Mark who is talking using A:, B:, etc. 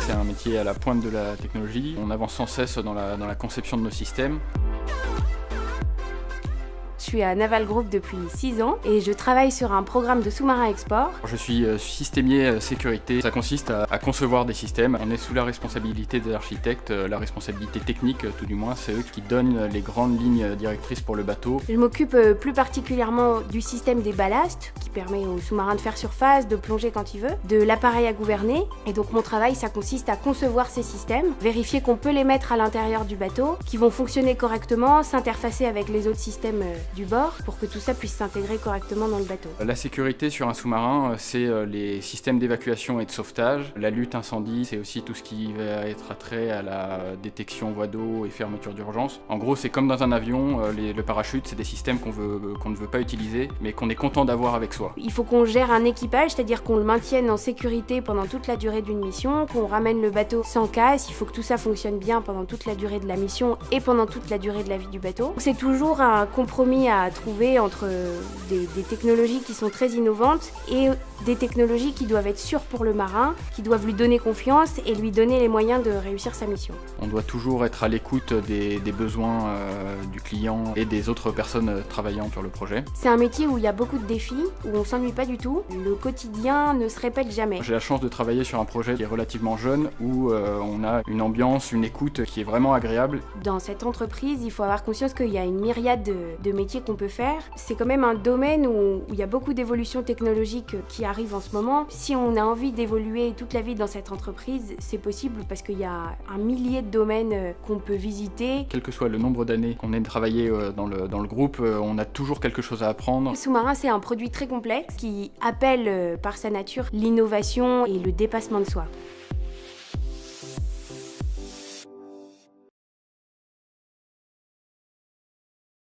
A: c'est un métier à la pointe de la technologie. On avance sans cesse dans la conception de nos systèmes.
B: Je suis à Naval Group depuis 6 ans et je travaille sur un programme de sous-marin export.
A: Je suis systémier sécurité. Ça consiste à concevoir des systèmes. On est sous la responsabilité des architectes, la responsabilité technique tout du moins. C'est eux qui donnent les grandes lignes directrices pour le bateau.
B: Je m'occupe plus particulièrement du système des ballasts qui permet au sous-marin de faire surface, de plonger quand il veut, de l'appareil à gouverner. Et donc mon travail, ça consiste à concevoir ces systèmes, vérifier qu'on peut les mettre à l'intérieur du bateau, qu'ils vont fonctionner correctement, s'interfacer avec les autres systèmes du bord pour que tout ça puisse s'intégrer correctement dans le bateau.
A: La sécurité sur un sous-marin, c'est les systèmes d'évacuation et de sauvetage. La lutte incendie, c'est aussi tout ce qui va être attrait à la détection voie d'eau et fermeture d'urgence. En gros, c'est comme dans un avion, le parachute, c'est des systèmes qu'on ne veut pas utiliser, mais qu'on est content d'avoir avec soi.
B: Il faut qu'on gère un équipage, c'est-à-dire qu'on le maintienne en sécurité pendant toute la durée d'une mission, qu'on ramène le bateau sans casse. Il faut que tout ça fonctionne bien pendant toute la durée de la mission et pendant toute la durée de la vie du bateau. C'est toujours un compromis à trouver entre des technologies qui sont très innovantes et des technologies qui doivent être sûres pour le marin, qui doivent lui donner confiance et lui donner les moyens de réussir sa mission.
A: On doit toujours être à l'écoute des besoins du client et des autres personnes travaillant sur le projet.
B: C'est un métier où il y a beaucoup de défis, où on s'ennuie pas du tout. Le quotidien ne se répète jamais.
A: J'ai la chance de travailler sur un projet qui est relativement jeune, où on a une ambiance, une écoute qui est vraiment agréable.
B: Dans cette entreprise, il faut avoir conscience qu'il y a une myriade de métiers qu'on peut faire. C'est quand même un domaine où il y a beaucoup d'évolutions technologiques qui arrivent en ce moment. Si on a envie d'évoluer toute la vie dans cette entreprise, c'est possible parce qu'il y a un millier de domaines qu'on peut visiter.
A: Quel que soit le nombre d'années qu'on ait travaillé dans le groupe, on a toujours quelque chose à apprendre.
B: Le sous-marin, c'est un produit très complexe qui appelle par sa nature l'innovation et le dépassement de soi.